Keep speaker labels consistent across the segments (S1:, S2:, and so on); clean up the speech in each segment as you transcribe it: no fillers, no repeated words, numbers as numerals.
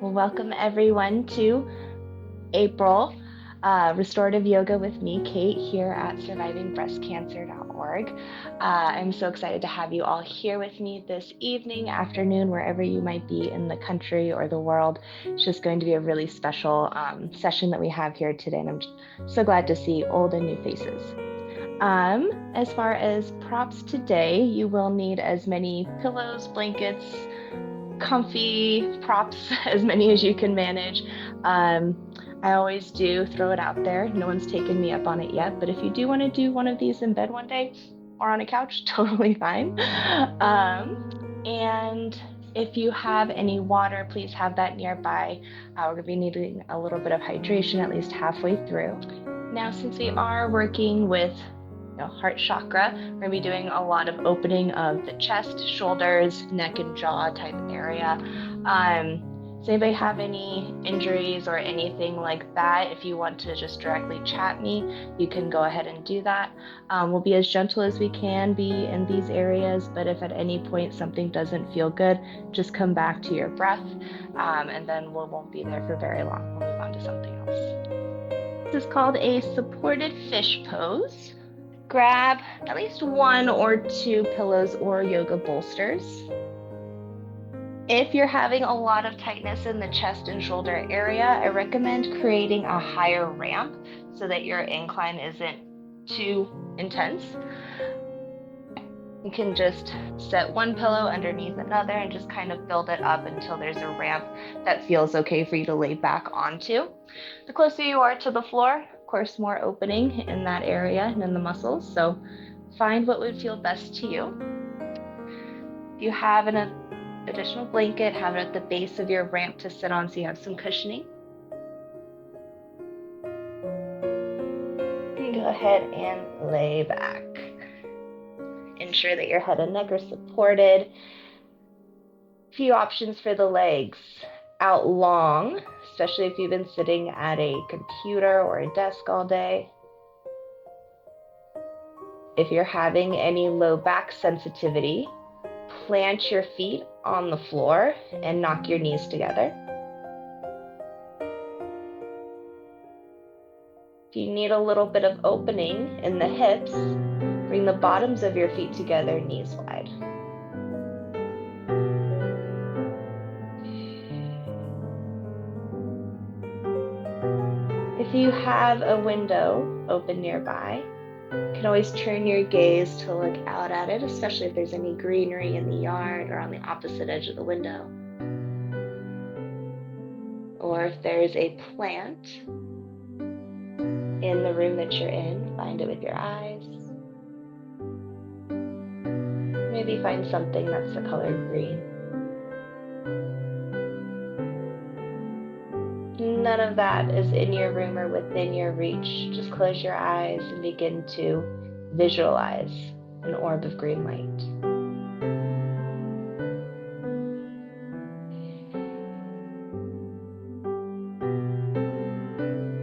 S1: Well, welcome everyone to April Restorative Yoga with me, Kate, here at survivingbreastcancer.org. I'm so excited to have you all here with me this evening, afternoon, wherever you might be in the country or the world. It's just going to be a really special session that we have here today, and I'm so glad to see old and new faces. As far as props today, you will need as many pillows, blankets, comfy props, as many as you can manage. I always do throw it out there. No one's taken me up on it yet, but if you do want to do one of these in bed one day or on a couch, totally fine. And if you have any water, please have that nearby. We're going to be needing a little bit of hydration at least halfway through. Now, since we are working with Heart Chakra, we're going to be doing a lot of opening of the chest, shoulders, neck, and jaw type area. Does anybody have any injuries or anything like that? If you want to just directly chat me, you can go ahead and do that. We'll be as gentle as we can be in these areas, but if at any point something doesn't feel good, just come back to your breath, and then we won't be there for very long. We'll move on to something else. This is called a supported fish pose. Grab at least 1 or 2 pillows or yoga bolsters. If you're having a lot of tightness in the chest and shoulder area, I recommend creating a higher ramp so that your incline isn't too intense. You can just set one pillow underneath another and just kind of build it up until there's a ramp that feels okay for you to lay back onto. The closer you are to the floor, of course, more opening in that area and in the muscles. So find what would feel best to you. If you have an additional blanket, have it at the base of your ramp to sit on so you have some cushioning. And go ahead and lay back. Ensure that your head and neck are supported. A few options for the legs. Out long, especially if you've been sitting at a computer or a desk all day. If you're having any low back sensitivity, plant your feet on the floor and knock your knees together. If you need a little bit of opening in the hips, bring the bottoms of your feet together, knees wide. If you have a window open nearby, you can always turn your gaze to look out at it, especially if there's any greenery in the yard or on the opposite edge of the window. Or if there's a plant in the room that you're in, find it with your eyes. Maybe find something that's the color green. None of that is in your room or within your reach. Just close your eyes and begin to visualize an orb of green light.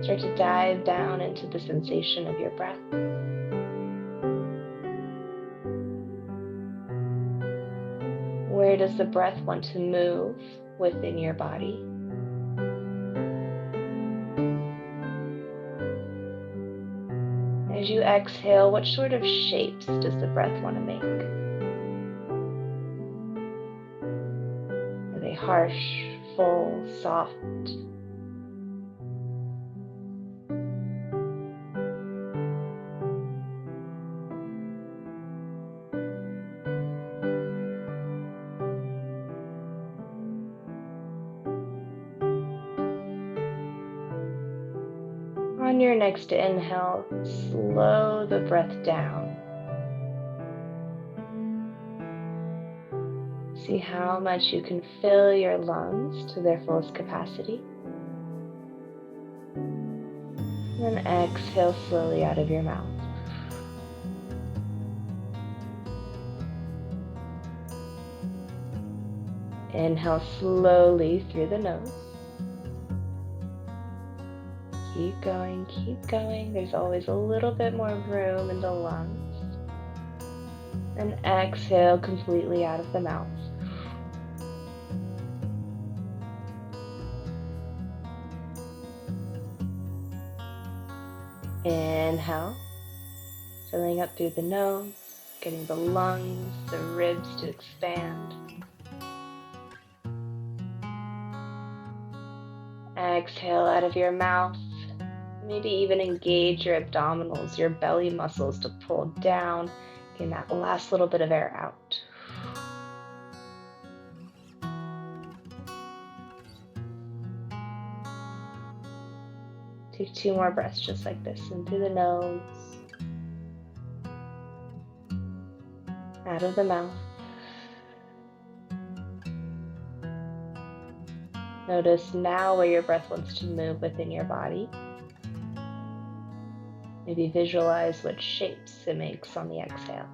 S1: Start to dive down into the sensation of your breath. Where does the breath want to move within your body? As you exhale, what sort of shapes does the breath want to make? Are they harsh, full, soft? On your next inhale, slow the breath down. See how much you can fill your lungs to their fullest capacity. And then exhale slowly out of your mouth. Inhale slowly through the nose. Keep going, keep going. There's always a little bit more room in the lungs. And exhale completely out of the mouth. Inhale, filling up through the nose, getting the lungs, the ribs to expand. Exhale out of your mouth. Maybe even engage your abdominals, your belly muscles to pull down, getting that last little bit of air out. Take 2 more breaths just like this, in through the nose, out of the mouth. Notice now where your breath wants to move within your body. Maybe visualize what shapes it makes on the exhale.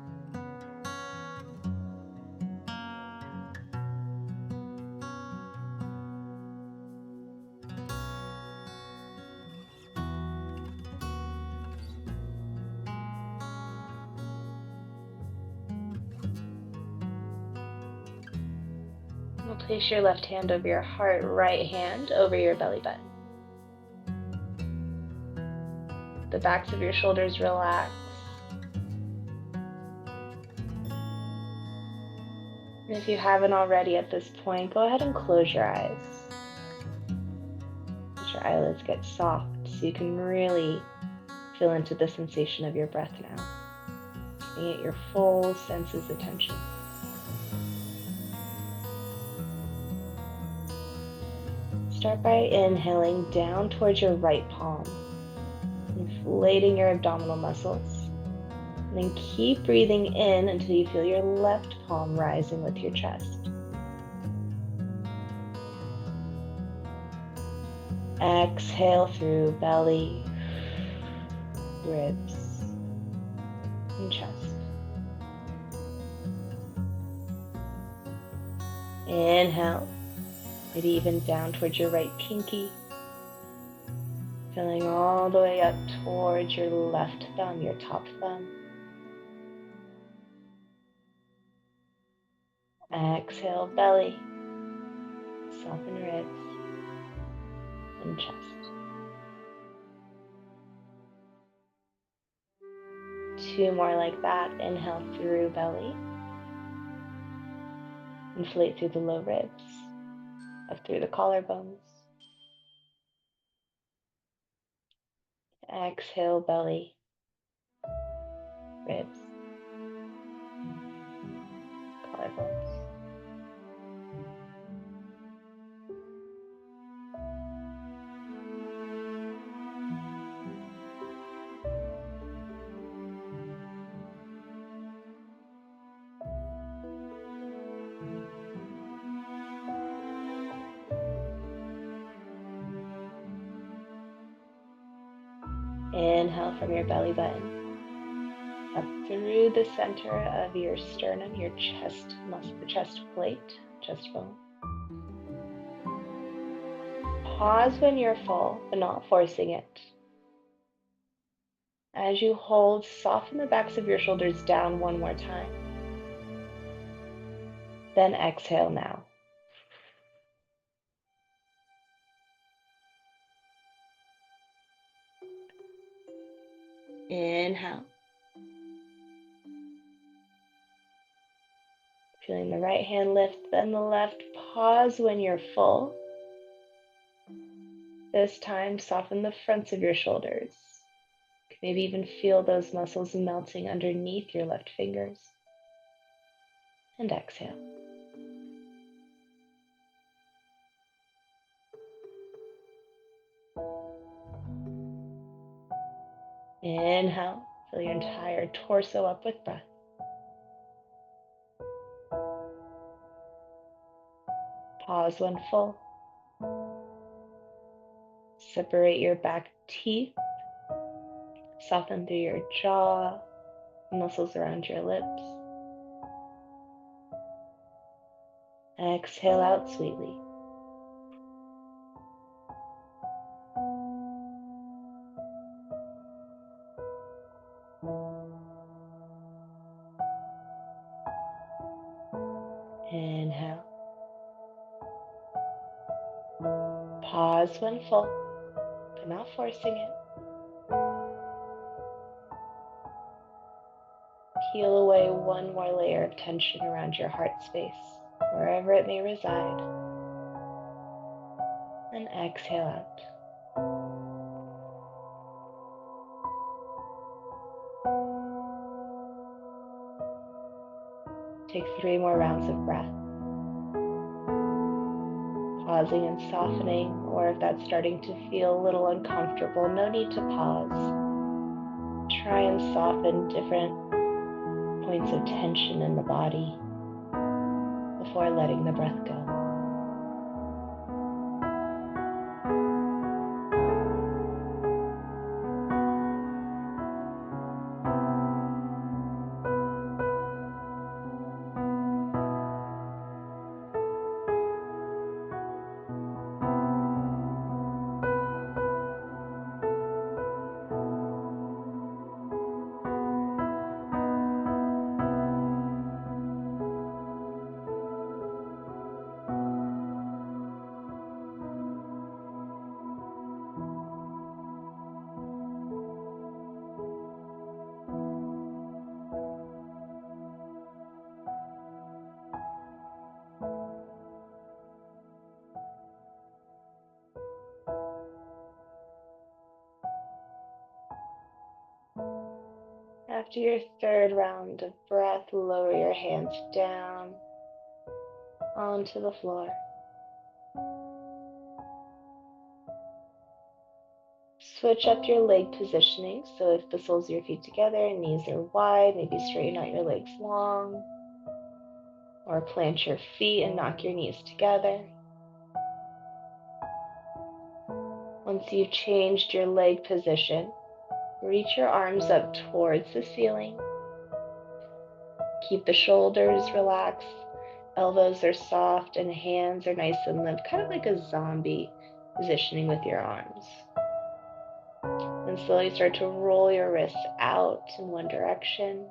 S1: Now place your left hand over your heart, right hand over your belly button. The backs of your shoulders relax. And if you haven't already at this point, go ahead and close your eyes. Let your eyelids get soft so you can really feel into the sensation of your breath now. Giving it your full senses attention. Start by inhaling down towards your right palm, inflating your abdominal muscles. And then keep breathing in until you feel your left palm rising with your chest. Exhale through belly, ribs, and chest. Inhale, maybe even down towards your right pinky, filling all the way up towards your left thumb, your top thumb. Exhale, belly, soften ribs, and chest. 2 more like that. Inhale through belly. Inflate through the low ribs, up through the collarbones. Exhale, belly, ribs, collarbones. Inhale from your belly button, up through the center of your sternum, your chest muscle, the chest plate, chest bone. Pause when you're full, but not forcing it. As you hold, soften the backs of your shoulders down 1 more time. Then exhale now. Inhale. Feeling the right hand lift, then the left. Pause when you're full. This time, soften the fronts of your shoulders. Maybe even feel those muscles melting underneath your left fingers. And exhale. Inhale, fill your entire torso up with breath. Pause when full. Separate your back teeth. Soften through your jaw, muscles around your lips. Exhale out sweetly. Inhale. Pause when full, but not forcing it. peel away one more layer of tension around your heart space, wherever it may reside. And exhale out. Take 3 more rounds of breath. Pausing and softening, or if that's starting to feel a little uncomfortable, no need to pause. Try and soften different points of tension in the body before letting the breath go. After your 3rd round of breath, lower your hands down onto the floor. Switch up your leg positioning, so if the soles of your feet together and knees are wide, maybe straighten out your legs long, or plant your feet and knock your knees together. Once you've changed your leg position, reach your arms up towards the ceiling. Keep the shoulders relaxed, elbows are soft, and hands are nice and limp, kind of like a zombie positioning with your arms. And slowly start to roll your wrists out in one direction.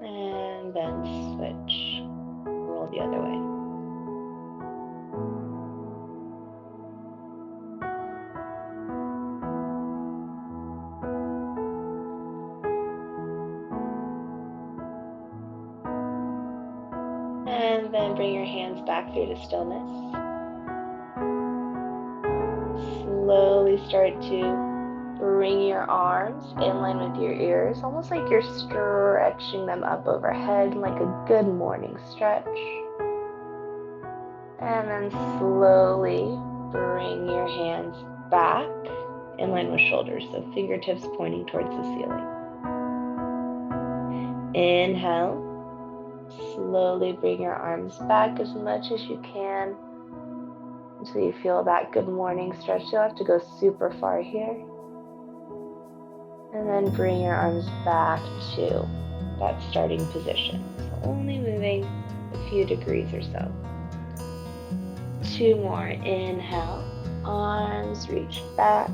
S1: And then switch, roll the other way. And then bring your hands back through to stillness. Slowly start to bring your arms in line with your ears, almost like you're stretching them up overhead, like a good morning stretch. And then slowly bring your hands back in line with shoulders, so fingertips pointing towards the ceiling. Inhale. Slowly bring your arms back as much as you can until you feel that good morning stretch. You don't have to go super far here. And then bring your arms back to that starting position. So only moving a few degrees or so. 2 more. Inhale. Arms reach back.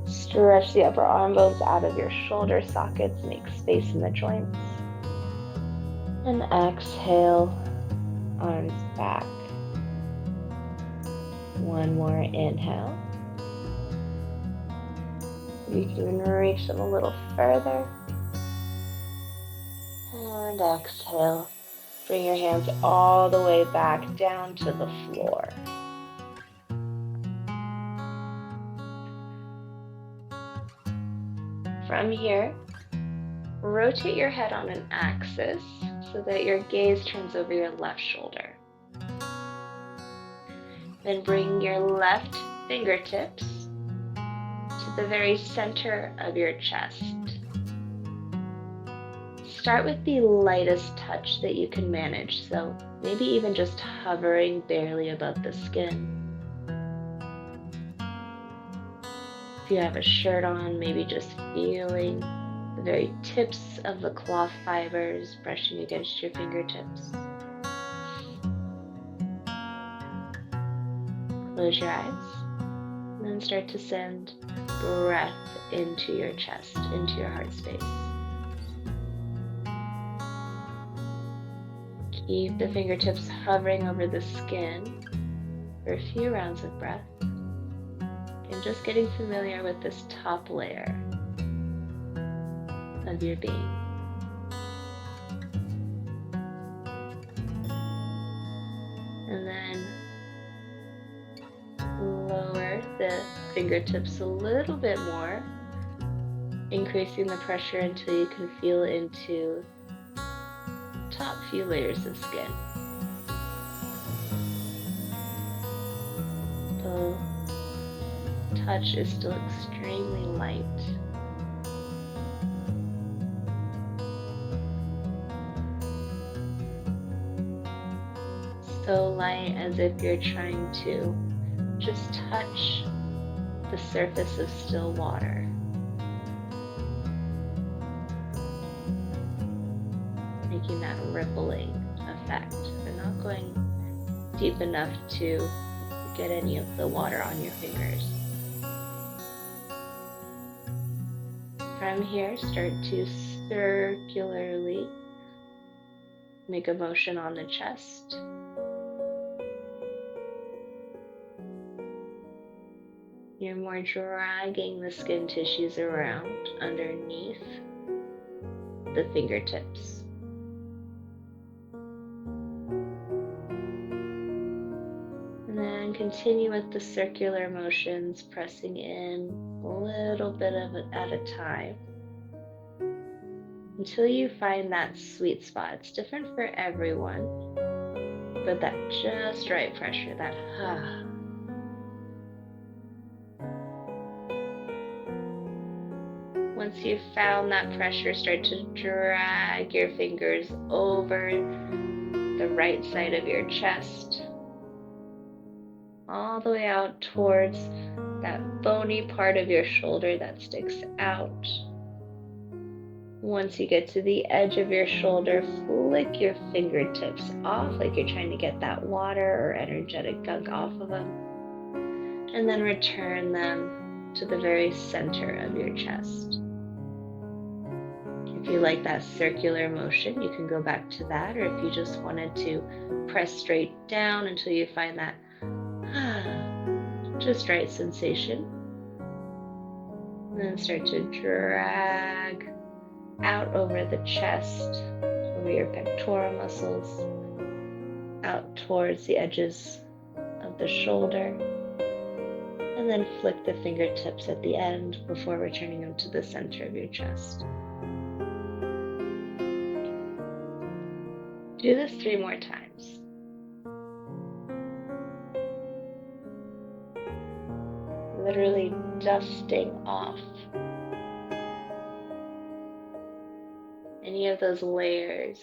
S1: Stretch the upper arm bones out of your shoulder sockets. Make space in the joints. And exhale, arms back. 1 more inhale. You can reach them a little further. And exhale. Bring your hands all the way back down to the floor. From here, rotate your head on an axis so that your gaze turns over your left shoulder. Then bring your left fingertips to the very center of your chest. Start with the lightest touch that you can manage, so maybe even just hovering barely above the skin. If you have a shirt on, maybe just feeling the very tips of the cloth fibers brushing against your fingertips. Close your eyes, and then start to send breath into your chest, into your heart space. Keep the fingertips hovering over the skin for a few rounds of breath. And just getting familiar with this top layer of your being. And then lower the fingertips a little bit more, increasing the pressure until you can feel into top few layers of skin. The touch is still extremely light. So light as if you're trying to just touch the surface of still water. Making that rippling effect. We're not going deep enough to get any of the water on your fingers. From here, start to circularly make a motion on the chest. You're more dragging the skin tissues around underneath the fingertips. And then continue with the circular motions, pressing in a little bit of it at a time until you find that sweet spot. It's different for everyone, but that just right pressure, that Once you've found that pressure, start to drag your fingers over the right side of your chest, all the way out towards that bony part of your shoulder that sticks out. Once you get to the edge of your shoulder, flick your fingertips off like you're trying to get that water or energetic gunk off of them, and then return them to the very center of your chest. If you like that circular motion, you can go back to that, or if you just wanted to press straight down until you find that just right sensation. And then start to drag out over the chest, over your pectoral muscles, out towards the edges of the shoulder, and then flick the fingertips at the end before returning them to the center of your chest. Do this 3 more times. Literally dusting off any of those layers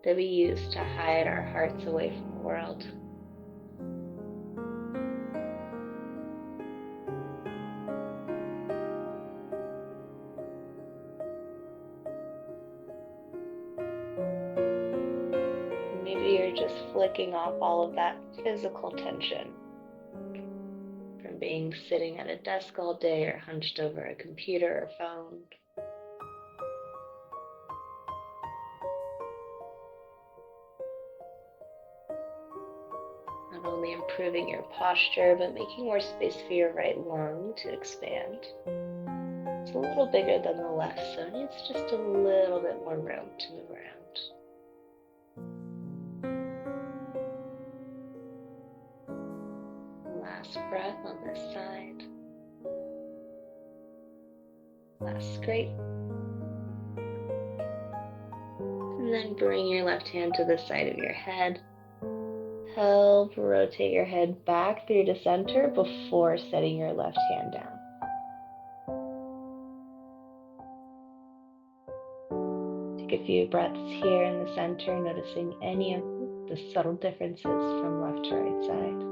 S1: that we use to hide our hearts away from the world. Maybe you're just flicking off all of that physical tension from being sitting at a desk all day or hunched over a computer or phone. Not only improving your posture, but making more space for your right lung to expand. It's a little bigger than the left, so it needs just a little bit more room to move around. Last breath on this side. Last scrape. And then bring your left hand to the side of your head. Help rotate your head back through to center before setting your left hand down. Take a few breaths here in the center, noticing any of the subtle differences from left to right side.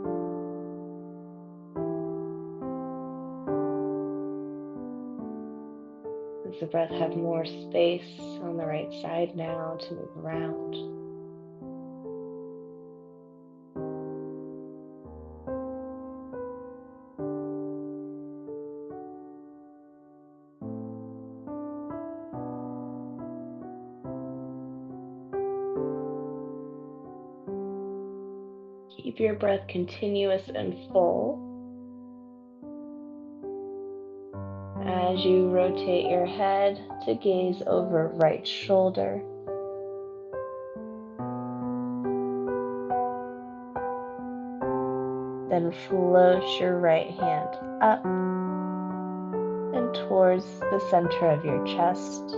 S1: Does the breath have more space on the right side now to move around? Keep your breath continuous and full. As you rotate your head to gaze over right shoulder, then float your right hand up and towards the center of your chest.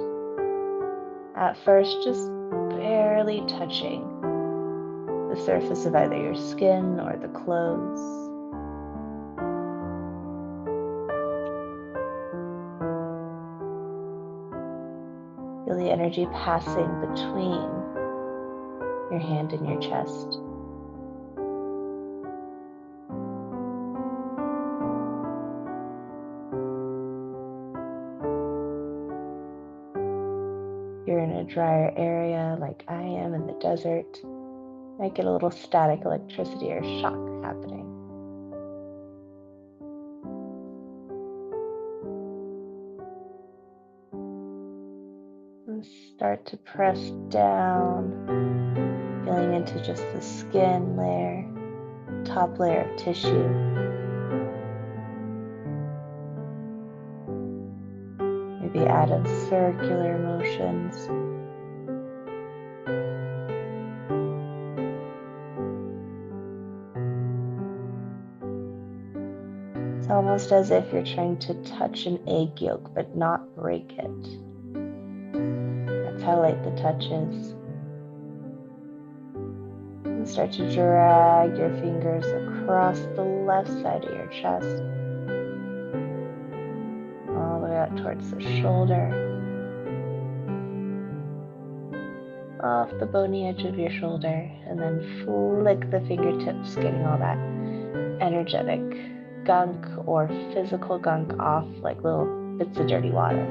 S1: At first, just barely touching the surface of either your skin or the clothes. Feel the energy passing between your hand and your chest. If you're in a drier area like I am in the desert, you might get a little static electricity or shock happening. And start to press down, feeling into just the skin layer, top layer of tissue. Maybe add in circular motions. It's almost as if you're trying to touch an egg yolk but not break it. That's how light the touch is. And start to drag your fingers across the left side of your chest, all the way out towards the shoulder, off the bony edge of your shoulder, and then flick the fingertips, getting all that energetic gunk or physical gunk off like little bits of dirty water.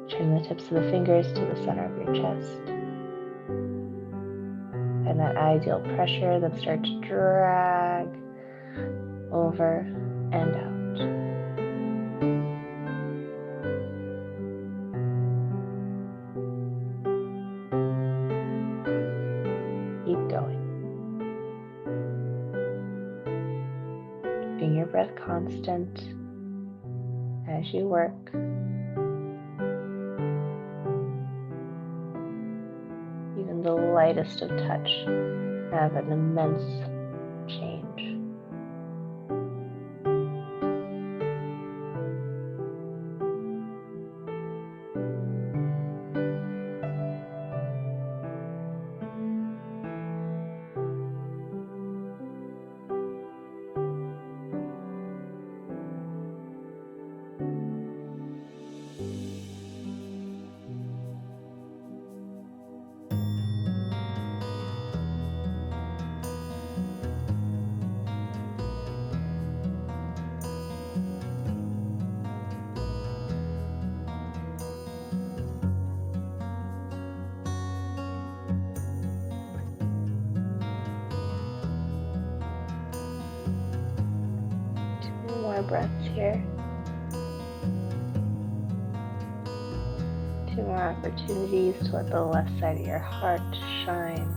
S1: Trim the tips of the fingers to the center of your chest. And that ideal pressure, then start to drag over and out. Keep going. Keeping your breath constant as you work. Even the lightest of touch have an immense change. More breaths here. 2 more opportunities to let the left side of your heart shine.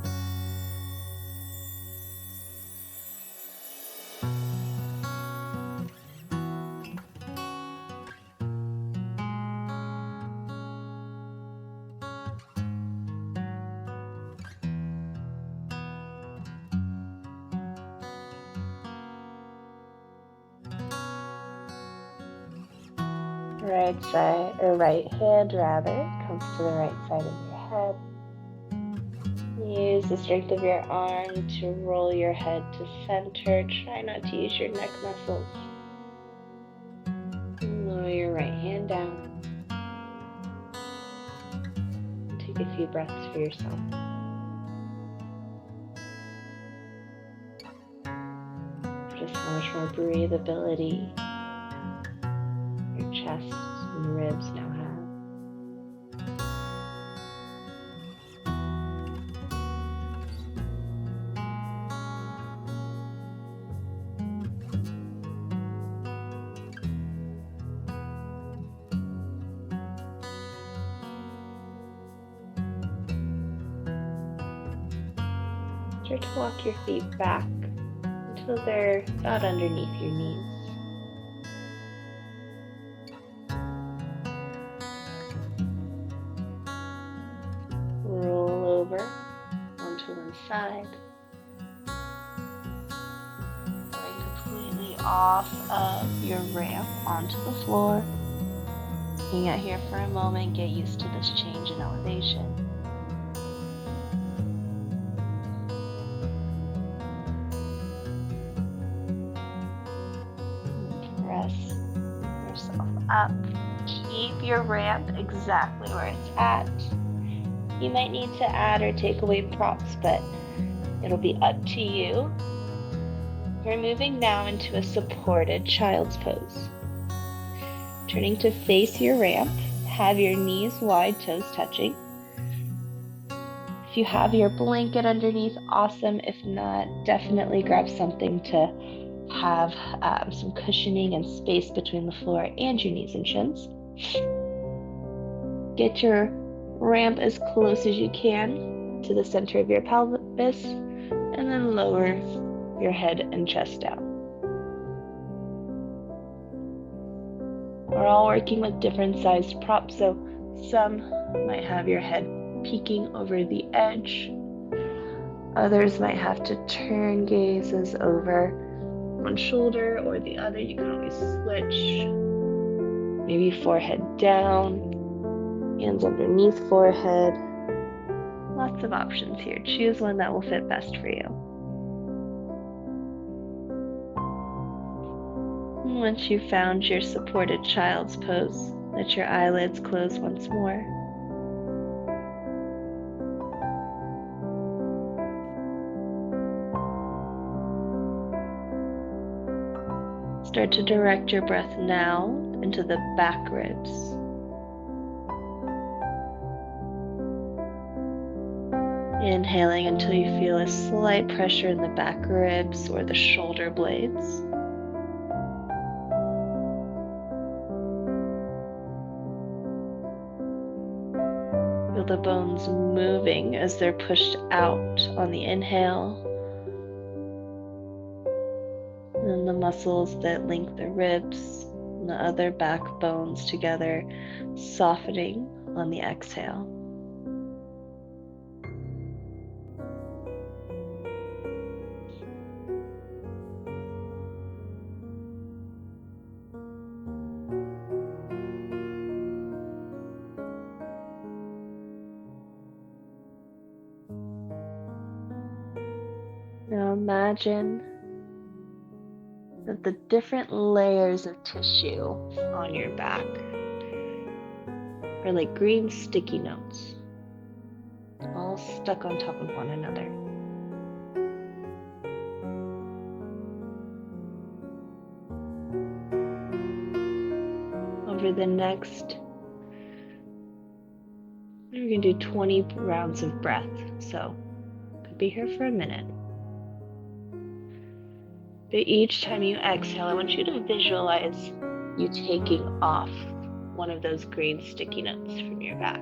S1: Right side, or right hand rather, comes to the right side of your head. Use the strength of your arm to roll your head to center. Try not to use your neck muscles. Lower your right hand down. And take a few breaths for yourself. Just how much more breathability your chest and ribs now have. Start to walk your feet back until they're about underneath your knees. side. Going completely off of your ramp onto the floor. Hang out here for a moment, get used to this change in elevation. Press yourself up. Keep your ramp exactly where it's at. You might need to add or take away props, but it'll be up to you. We're moving now into a supported child's pose. Turning to face your ramp, have your knees wide, toes touching. If you have your blanket underneath, awesome. If not, definitely grab something to have some cushioning and space between the floor and your knees and shins. Get your ramp as close as you can to the center of your pelvis, and then lower your head and chest down. We're all working with different sized props, so some might have your head peeking over the edge. Others might have to turn gazes over one shoulder or the other. You can always switch. Maybe forehead down, hands underneath forehead. Lots of options here. Choose one that will fit best for you. Once you've found your supported child's pose, let your eyelids close once more. Start to direct your breath now into the back ribs. Inhaling until you feel a slight pressure in the back ribs or the shoulder blades. Feel the bones moving as they're pushed out on the inhale. And then the muscles that link the ribs and the other back bones together, softening on the exhale. Now imagine that the different layers of tissue on your back are like green sticky notes, all stuck on top of one another. Over the next, we're going to do 20 rounds of breath, so could be here for a minute. But each time you exhale, I want you to visualize you taking off one of those green sticky notes from your back.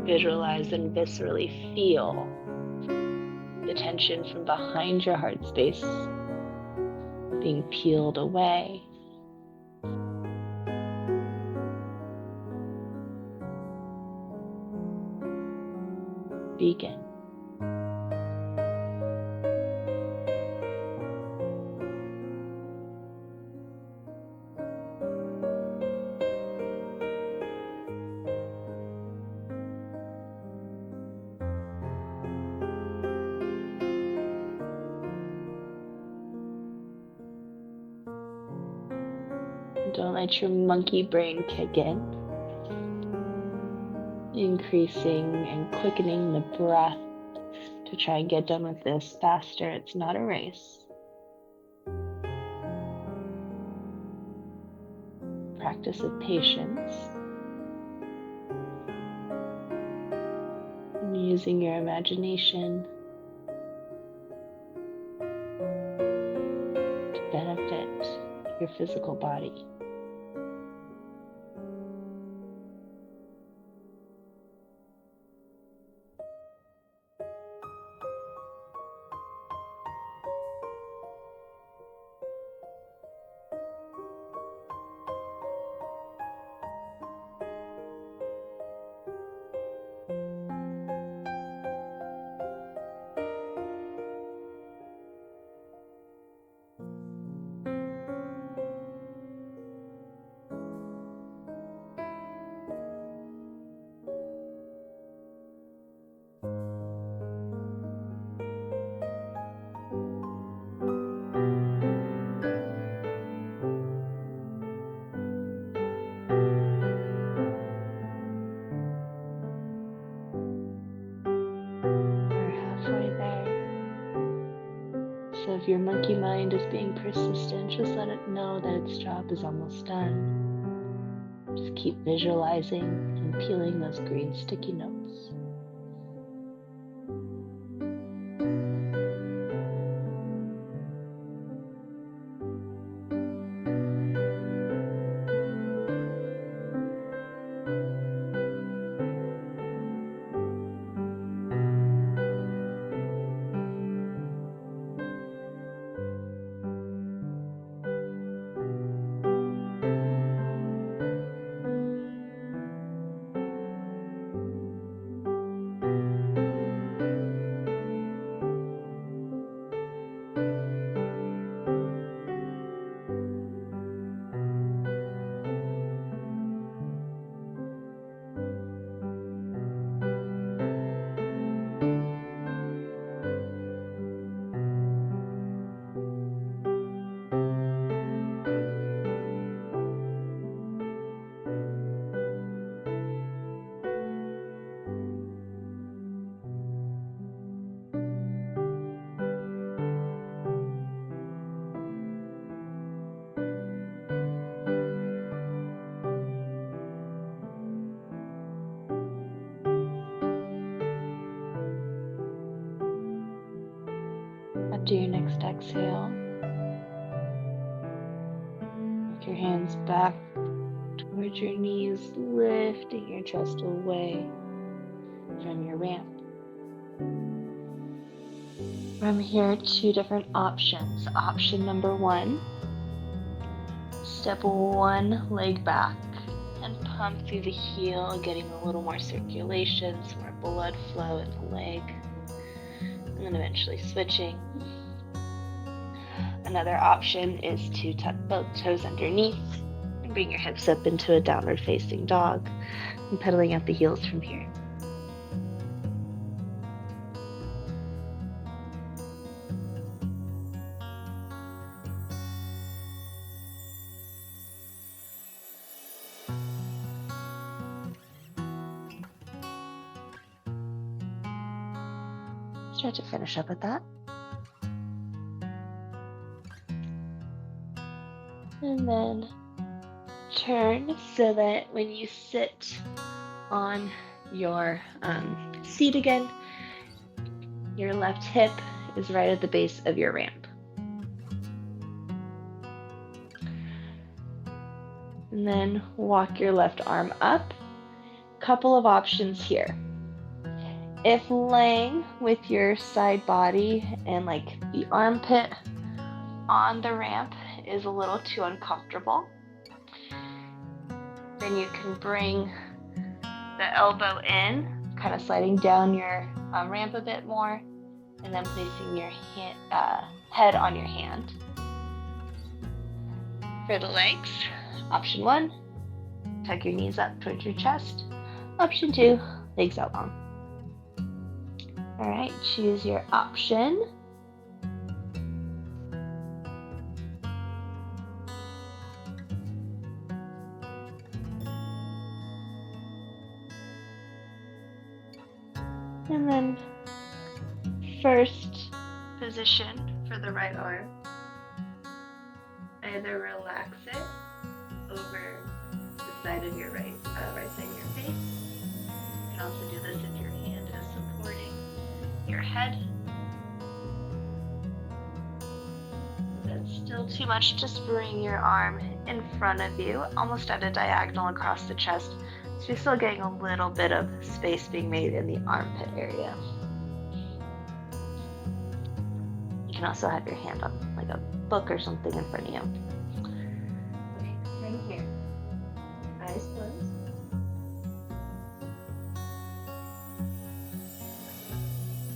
S1: Visualize and viscerally feel the tension from behind your heart space being peeled away. Begin. Don't let your monkey brain kick in. Increasing and quickening the breath to try and get done with this faster. It's not a race. Practice of patience. And using your imagination to benefit your physical body. if your monkey mind is being persistent, just let it know that its job is almost done. Just keep visualizing and peeling those green sticky notes. After your next exhale, walk your hands back towards your knees, lifting your chest away from your ramp. From here, 2 different options. Option number 1, step 1 leg back and pump through the heel, getting a little more circulation, some more blood flow in the leg, and then eventually switching. Another option is to tuck both toes underneath and bring your hips up into a downward facing dog and pedaling out the heels from here. Start to finish up with that. And then turn so that when you sit on your seat again, your left hip is right at the base of your ramp. And then walk your left arm up. Couple of options here. If laying with your side body and like the armpit on the ramp is a little too uncomfortable, then you can bring the elbow in, kind of sliding down your ramp a bit more, and then placing your head on your hand. For the legs, option 1, tuck your knees up towards your chest. Option 2, legs out long. All right, choose your option. And then first position for the right arm. Either relax it over the side of your right side of your face. You can also do this if your hand is supporting your head. If that's still too much, just bring your arm in front of you, almost at a diagonal across the chest. So you're still getting a little bit of space being made in the armpit area. You can also have your hand on like a book or something in front of you. Okay, right here. Eyes closed.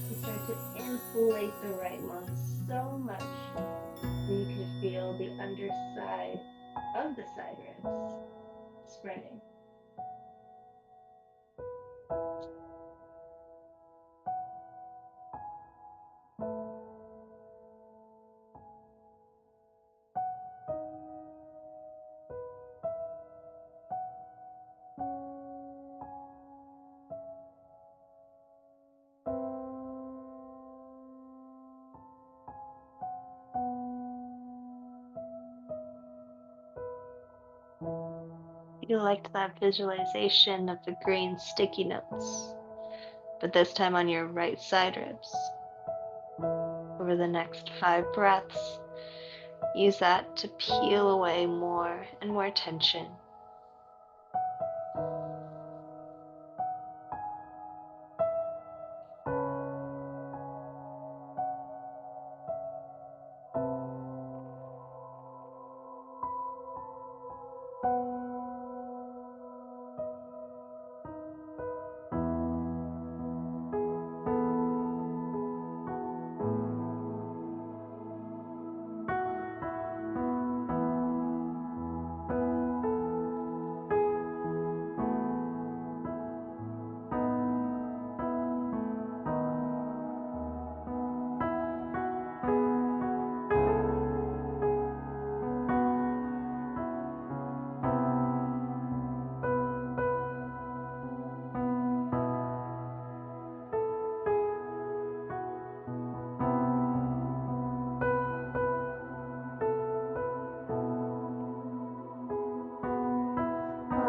S1: You start to inflate the right lung so much that you can feel the underside of the side ribs spreading. You liked that visualization of the green sticky notes, but this time on your right side ribs. Over the next 5 breaths, use that to peel away more and more tension.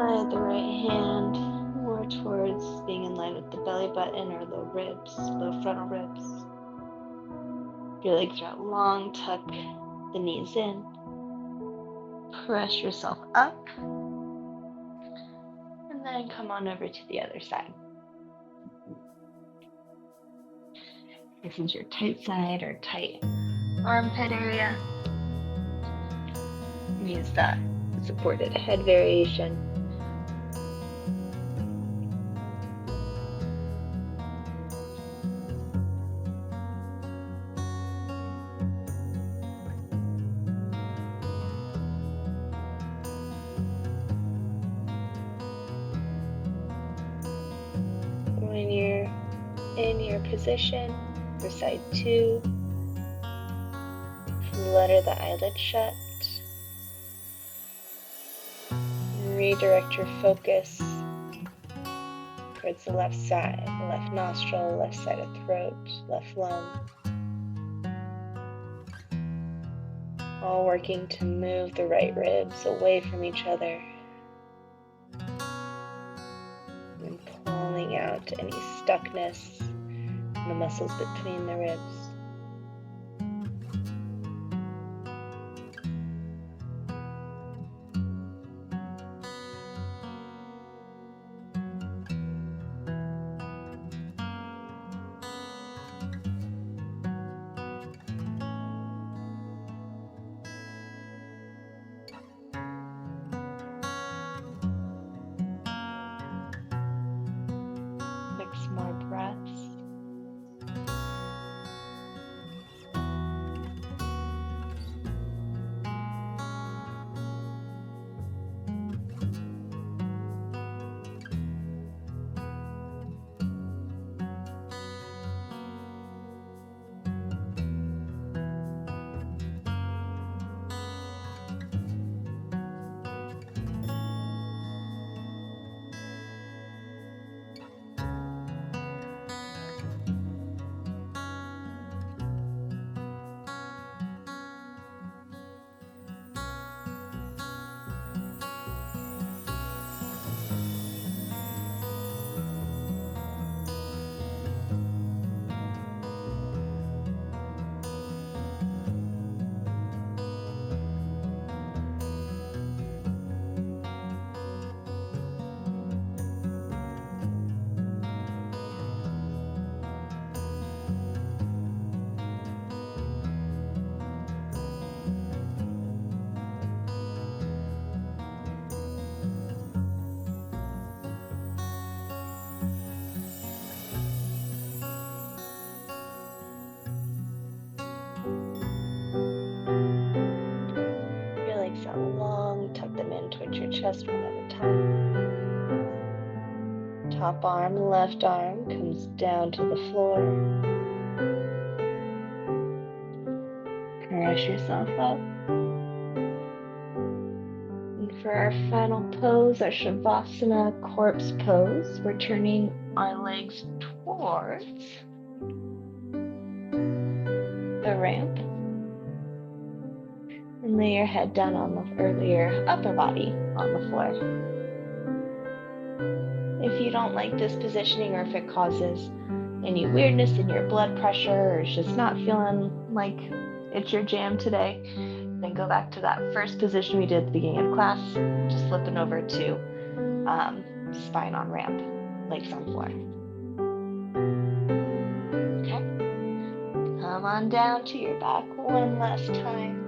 S1: Slide the right hand more towards being in line with the belly button or low ribs, low frontal ribs. Your legs are out long, tuck the knees in. Press yourself up. And then come on over to the other side. This is your tight side or tight armpit area. Use that supported head variation. When you're in your position for side 2, flutter the eyelids shut. Redirect your focus towards the left side, left nostril, left side of throat, left lung. All working to move the right ribs away from each other and pulling out any stuckness in the muscles between the ribs. More breaths. Tuck them in towards your chest one at a time. Top arm, left arm comes down to the floor. Press yourself up. And for our final pose, our Shavasana corpse pose, we're turning our legs towards the ramp. And lay your head down on your upper body on the floor. If you don't like this positioning, or if it causes any weirdness in your blood pressure, or it's just not feeling like it's your jam today, then go back to that first position we did at the beginning of class, just flipping over to spine on ramp, legs on floor. Okay, come on down to your back one last time.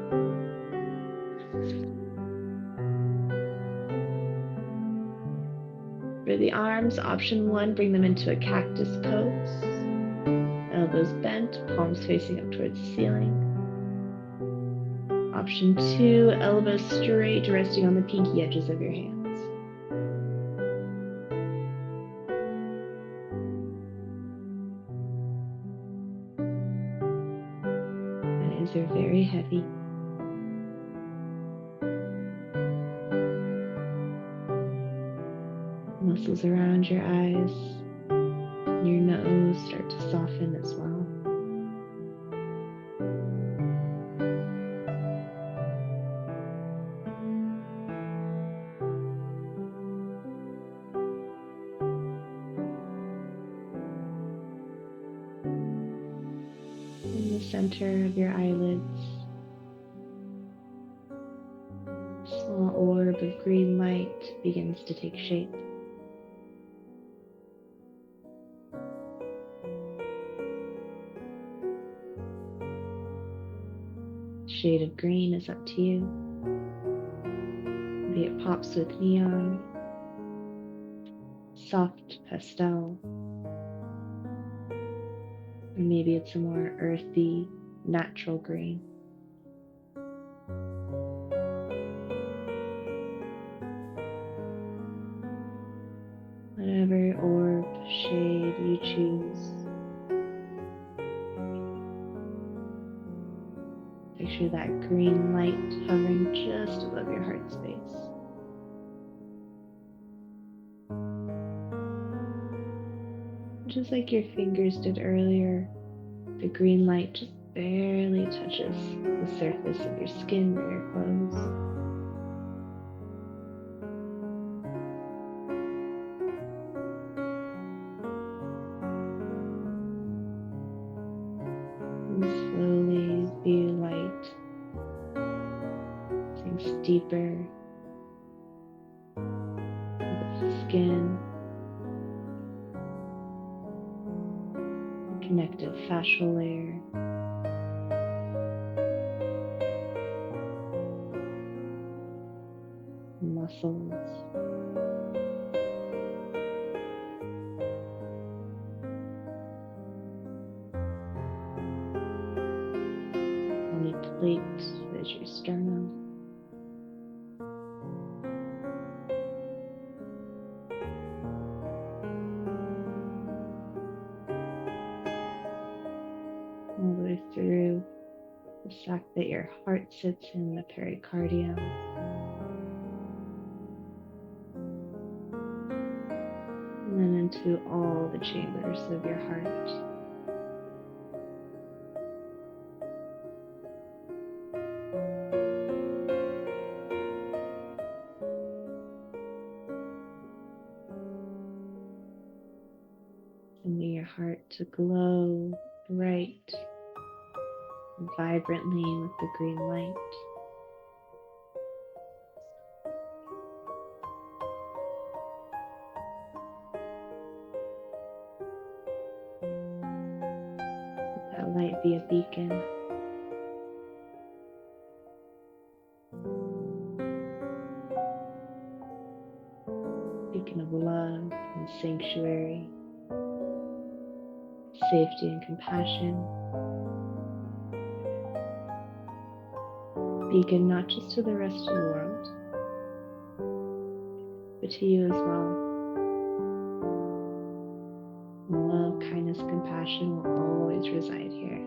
S1: For the arms, option 1, bring them into a cactus pose. Elbows bent, palms facing up towards the ceiling. Option 2, elbows straight, resting on the pinky edges of your hands. Eyes are very heavy. Muscles around your eyes, your nose start to soften as well. In the center of your eyelids, a small orb of green light begins to take shape. Shade of green is up to you. Maybe it pops with neon, soft pastel, or maybe it's a more earthy, natural green. Whatever orb, shade you choose, picture that green light hovering just above your heart space. Just like your fingers did earlier, the green light just barely touches the surface of your skin or your clothes. And slowly feel light sinks deeper into the skin, the connective fascial layer, muscles, plate is your sternum. All the way through the sac that your heart sits in, the pericardium. And then into all the chambers of your heart. Sending your heart to glow bright and vibrantly with the green light. Let that light be a beacon. Beacon of love and sanctuary, safety and compassion. Beacon not just to the rest of the world, but to you as well. Love, kindness, compassion will always reside here.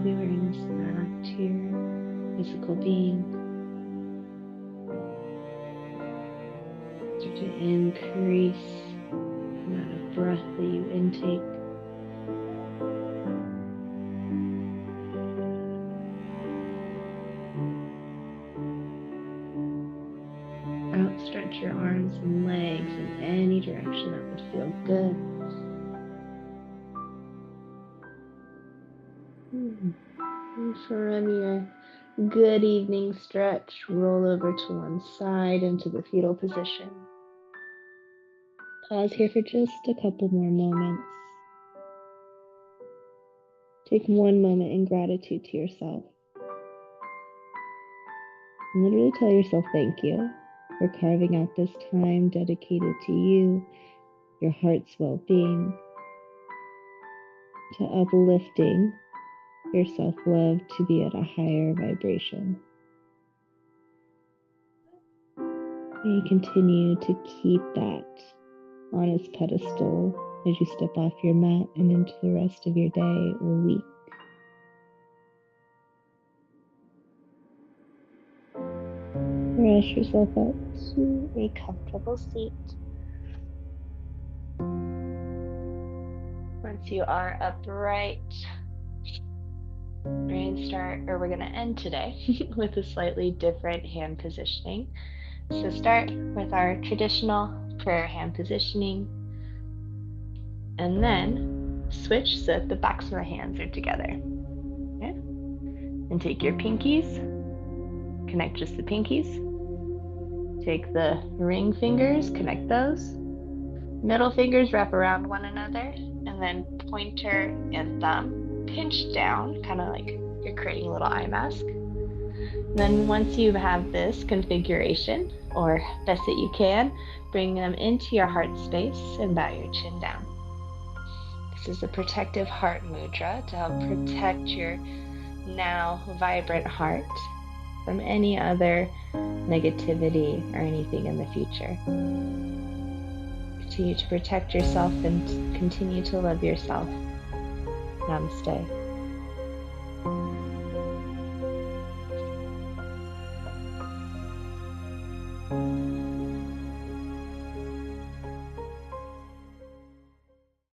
S1: slowly bring us back to your physical being. Start to increase the amount of breath that you intake. Outstretch your arms and legs in any direction that would feel good. And from your good evening stretch, roll over to one side into the fetal position. Pause here for just a couple more moments. Take one moment in gratitude to yourself. And literally tell yourself thank you for carving out this time dedicated to you, your heart's well-being, to uplifting your self-love to be at a higher vibration. And you continue to keep that on its pedestal as you step off your mat and into the rest of your day or week. Rush yourself up to a comfortable seat. Once you are upright, we're going to end today with a slightly different hand positioning. So start with our traditional prayer hand positioning, and then switch so that the backs of our hands are together. Okay? And take your pinkies, connect just the pinkies. Take the ring fingers, connect those. Middle fingers wrap around one another, and then pointer and thumb pinch down, kind of like you're creating a little eye mask. And then once you have this configuration, or best that you can, bring them into your heart space and bow your chin down. This is a protective heart mudra to help protect your now vibrant heart from any other negativity or anything in the future. Continue to protect yourself and continue to love yourself. Namaste.